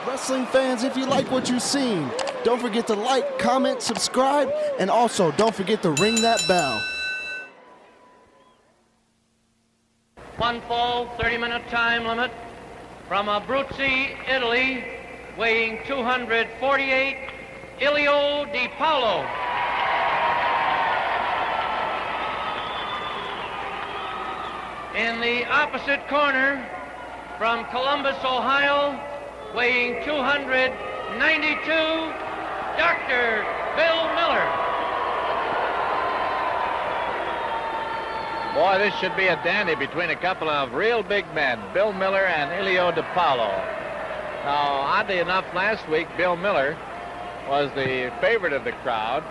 Wrestling fans, if you like what you've seen, don't forget to like, comment, subscribe, and also don't forget to ring that bell. One fall, 30-minute time limit from Abruzzi, Italy, weighing 248, Ilio DiPaolo. In the opposite corner, from Columbus, Ohio, weighing 292, Dr. Bill Miller. Boy, this should be a dandy between a couple of real big men, Bill Miller and Ilio DiPaolo. Now, oddly enough, last week, Bill Miller was the favorite of the crowd.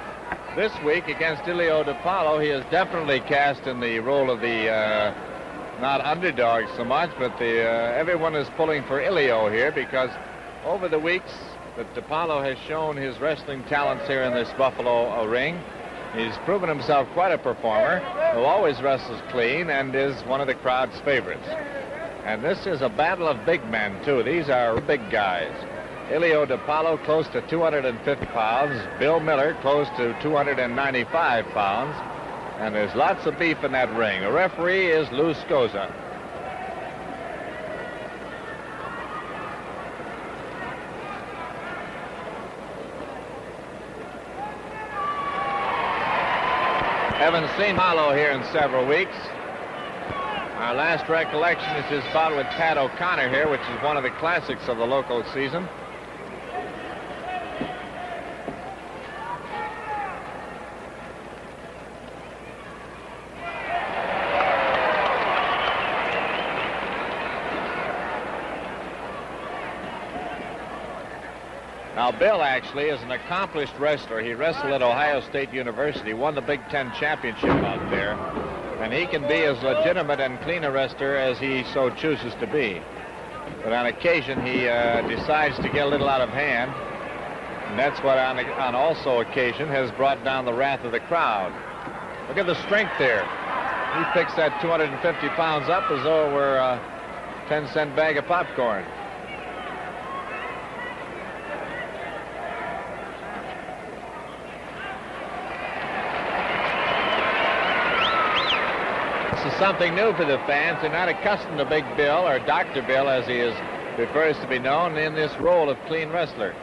This week, against Ilio DiPaolo, he is definitely cast in the role of the not underdog so much, but everyone is pulling for Ilio here because over the weeks that DiPaolo has shown his wrestling talents here in this Buffalo ring, he's proven himself quite a performer who always wrestles clean and is one of the crowd's favorites. And this is a battle of big men, too. These are big guys. Ilio DiPaolo close to 250 pounds, Bill Miller close to 295 pounds. And there's lots of beef in that ring. The referee is Lou Scosa. Haven't seen Hollow here in several weeks. Our last recollection is his bout with Pat O'Connor here, which is one of the classics of the local season. Now, Bill actually is an accomplished wrestler. He wrestled at Ohio State University, won the Big Ten championship out there, and he can be as legitimate and clean a wrestler as he so chooses to be. But on occasion, he decides to get a little out of hand, and that's what on also occasion has brought down the wrath of the crowd. Look at the strength there. He picks that 250 pounds up as though it were a 10-cent bag of popcorn. Something new for the fans. They're not accustomed to Big Bill, or Dr. Bill as he prefers to be known, in this role of clean wrestler.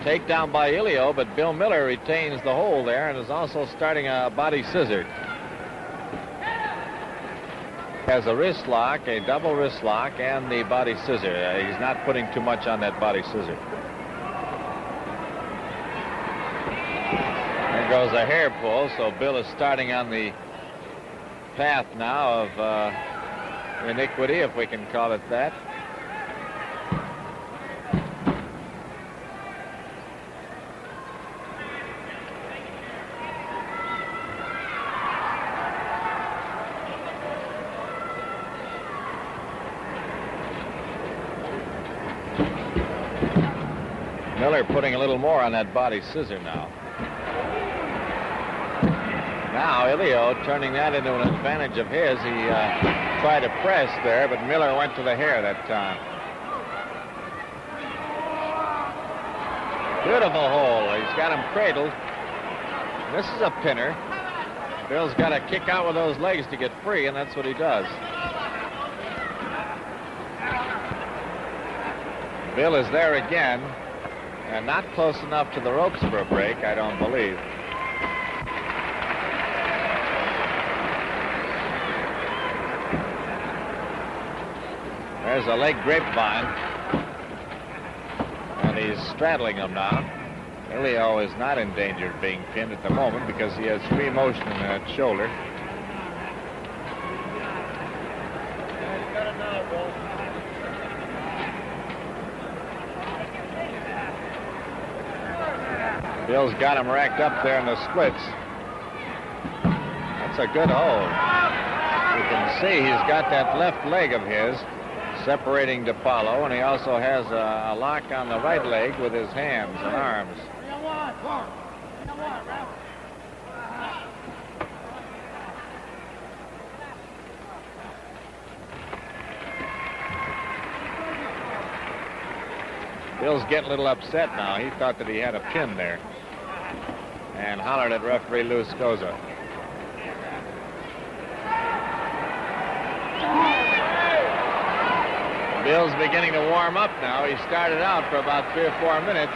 Takedown by Ilio, but Bill Miller retains the hold there and is also starting a body scissor. Has a wrist lock, a double wrist lock, and the body scissor. He's not putting too much on that body scissor. There goes a hair pull, so Bill is starting on the path now of iniquity, if we can call it that. Miller putting a little more on that body scissor now. Now Ilio turning that into an advantage of his. He tried to press there, but Miller went to the hair that time. Beautiful hold. He's got him cradled. This is a pinner. Bill's got to kick out with those legs to get free, and that's what he does. Bill is there again. And not close enough to the ropes for a break, I don't believe. There's a leg grapevine. And he's straddling him now. Ilio is not in danger of being pinned at the moment because he has free motion in that shoulder. Bill's got him racked up there in the splits. That's a good hold. You can see he's got that left leg of his separating DiPaolo, and he also has a lock on the right leg with his hands and arms. Bill's getting a little upset now. He thought that he had a pin there and hollered at referee Lou Scosa. Bill's beginning to warm up now. He started out for about 3 or 4 minutes.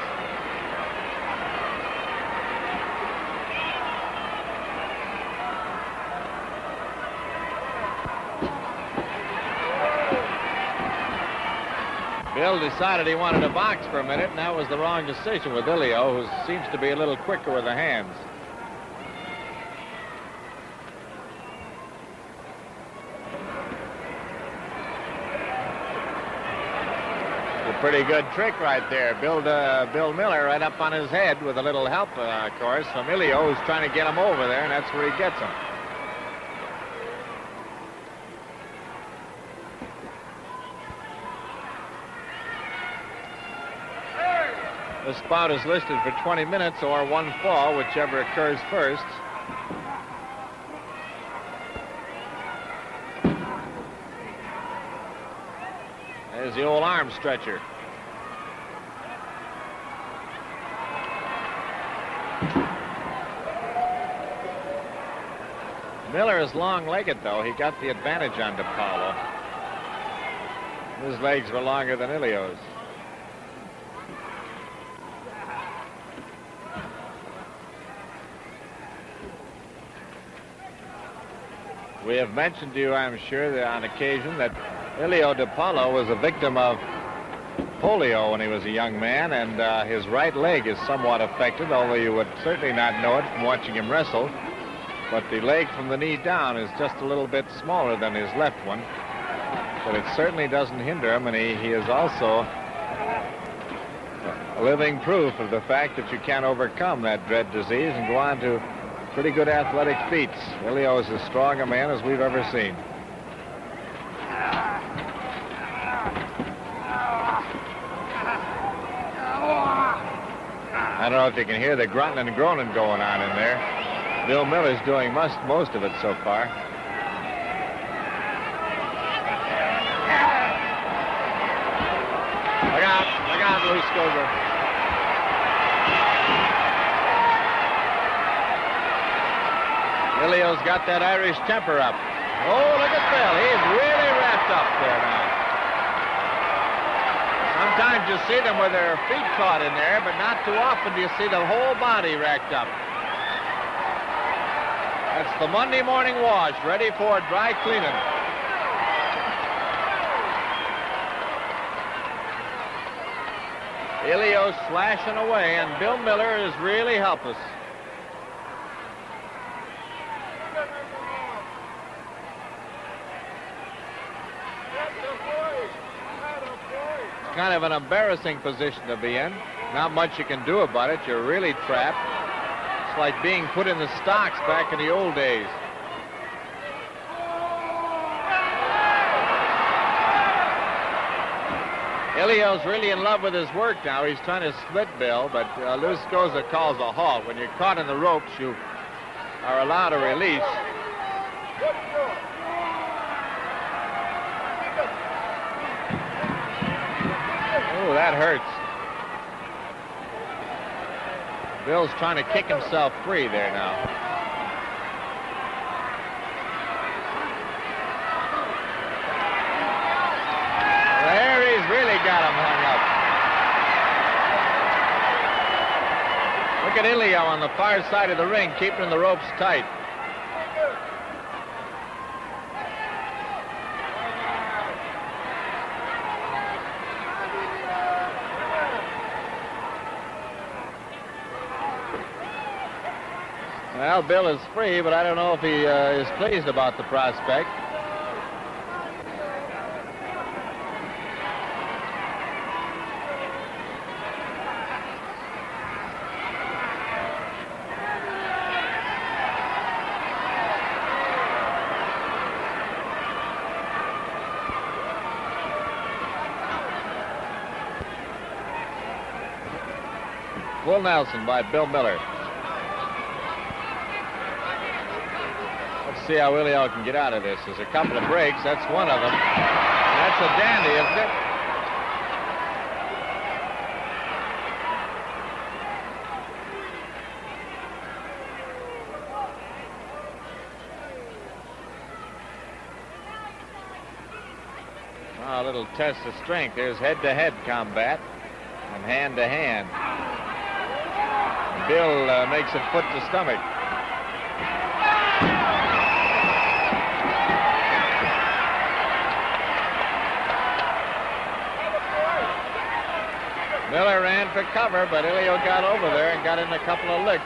Bill decided he wanted to box for a minute, and that was the wrong decision with Ilio, who seems to be a little quicker with the hands. A pretty good trick right there. Bill Miller right up on his head with a little help, of course, from Ilio, who's trying to get him over there, and that's where he gets him. This bout is listed for 20 minutes or 1 fall, whichever occurs first. There's the old arm stretcher. Miller is long-legged, though. He got the advantage on DiPaolo. His legs were longer than Ilio's. We have mentioned to you, I'm sure, that on occasion that Ilio DiPaolo was a victim of polio when he was a young man, and his right leg is somewhat affected, although you would certainly not know it from watching him wrestle. But the leg from the knee down is just a little bit smaller than his left one. But it certainly doesn't hinder him, and he is also living proof of the fact that you can overcome that dread disease and go on to pretty good athletic feats. Ilio is as strong a man as we've ever seen. I don't know if you can hear the grunting and groaning going on in there. Bill Miller's doing most of it so far. Look out, Lou Scosa. Ilio's got that Irish temper up. Oh, look at Bill. He's really wrapped up there now. Sometimes you see them with their feet caught in there, but not too often do you see the whole body racked up. That's the Monday morning wash, ready for dry cleaning. Ilio's slashing away, and Bill Miller is really helpless. Kind of an embarrassing position to be in. Not much you can do about it. You're really trapped. It's like being put in the stocks back in the old days. Ilio's really in love with his work now. He's trying to split Bill, but Lou Scosa calls a halt. When you're caught in the ropes, you are allowed to release. Oh, that hurts. Bill's trying to kick himself free there now. There he's really got him hung up. Look at Ilio on the far side of the ring, keeping the ropes tight. Well, Bill is free, but I don't know if he is pleased about the prospect. Full Nelson by Bill Miller. See how Ilio can get out of this. There's a couple of breaks. That's one of them. That's a dandy, isn't it? Now a little test of strength. There's head-to-head combat and hand-to-hand. Bill makes it foot to stomach. Miller ran for cover, but Ilio got over there and got in a couple of licks.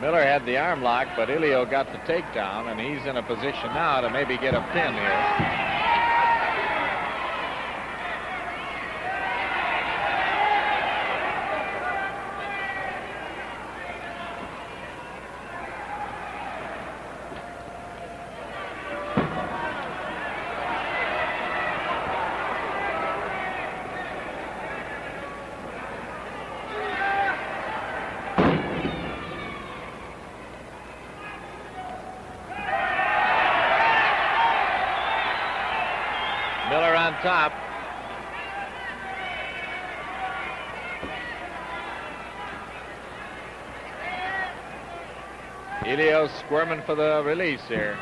Miller had the arm lock, but Ilio got the takedown, and he's in a position now to maybe get a pin here. Miller on top. Ilio squirming for the release here.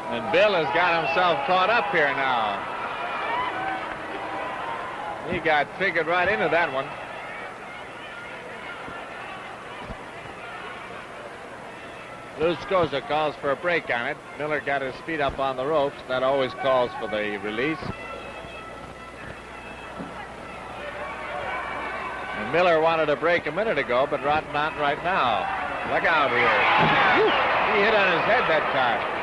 And Bill has got himself caught up here now. He got figured right into that one. Lou Scosa calls for a break on it. Miller got his feet up on the ropes. That always calls for the release. And Miller wanted a break a minute ago, but not right now. Look out here. Woo! He hit on his head that time.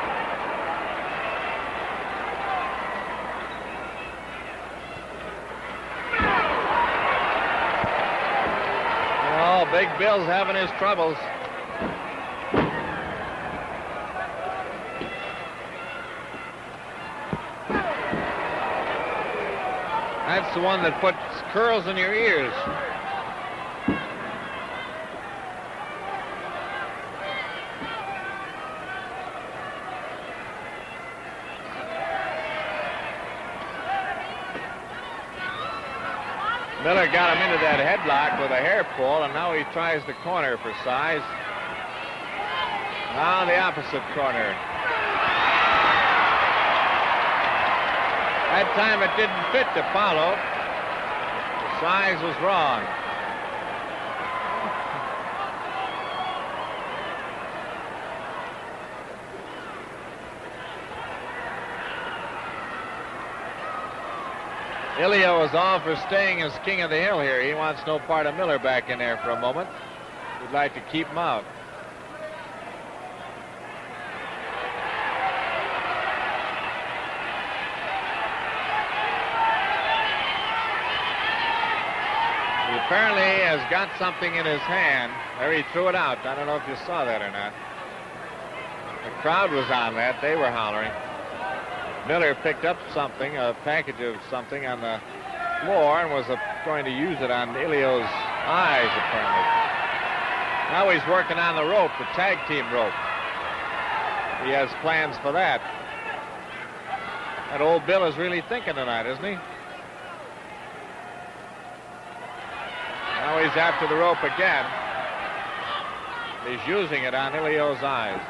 Oh, Big Bill's having his troubles. That's the one that puts curls in your ears. Miller got him into that headlock with a hair pull, and now he tries the corner for size. Now the opposite corner. That time it didn't fit DiPaolo. The size was wrong. Ilio is all for staying as king of the hill here. He wants no part of Miller back in there for a moment. He'd like to keep him out. He apparently has got something in his hand. There, he threw it out. I don't know if you saw that or not. The crowd was on that. They were hollering. Miller picked up something, a package of something on the floor, and was going to use it on Ilio's eyes, apparently. Now he's working on the rope, the tag team rope. He has plans for that. That old Bill is really thinking tonight, isn't he? Now he's after the rope again. He's using it on Ilio's eyes.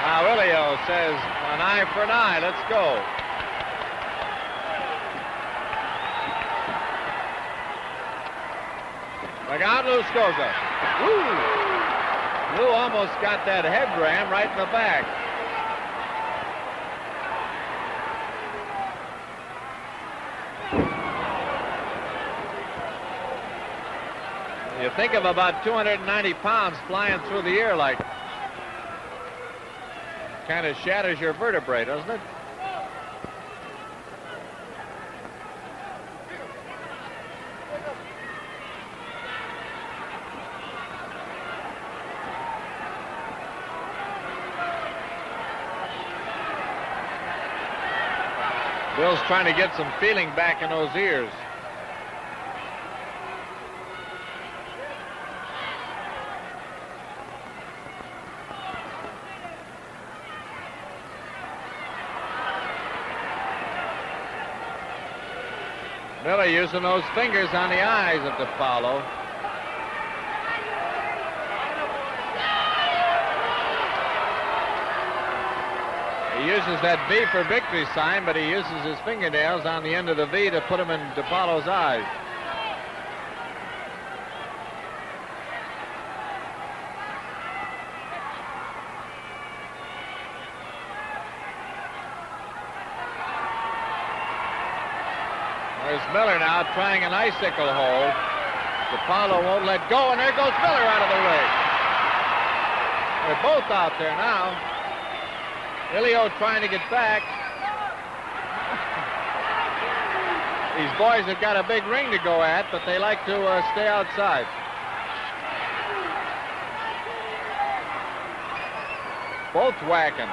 Now Ilio says, an eye for an eye, let's go. Look out, Lou Scosa. Woo! Lou almost got that head ram right in the back. You think of about 290 pounds flying through the air like kind of shatters your vertebrae, doesn't it? Bill's trying to get some feeling back in those ears. Miller using those fingers on the eyes of DiPaolo. He uses that V for victory sign, but he uses his fingernails on the end of the V to put them in DiPaolo's eyes. There's Miller now trying an icicle hold. DiPaolo won't let go, and there goes Miller out of the ring. They're both out there now. Ilio trying to get back. These boys have got a big ring to go at, but they like to stay outside. Both whacking.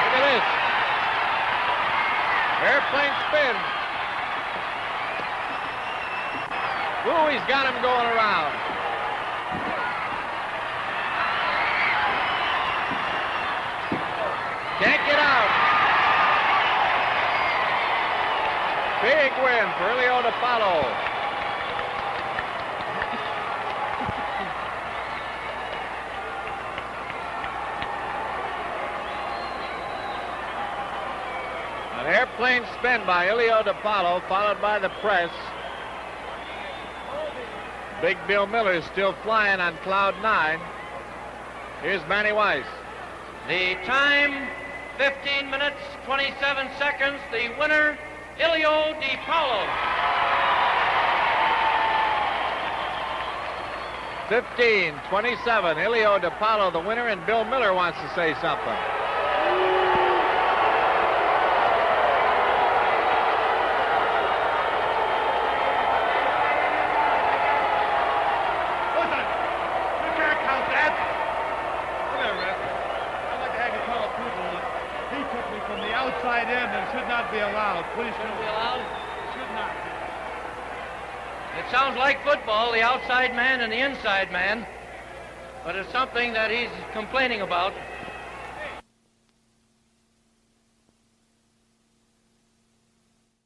Look at this. Airplane spin. Ooh, he's got him going around. Can't get out. Big win for Ilio DiPaolo. An airplane spin by Ilio DiPaolo, followed by the press. Big Bill Miller is still flying on cloud 9. Here's Manny Weiss. The time, 15 minutes, 27 seconds. The winner, Ilio DiPaolo. 15-27, Ilio DiPaolo the winner, and Bill Miller wants to say something. Listen, you can't count that. Come here, Ref. I'd like to have you tell the people that he took me from the outside in and should not be allowed. Please Shouldn't be allowed? Should not. It sounds like football, the outside man and the inside man, but it's something that he's complaining about.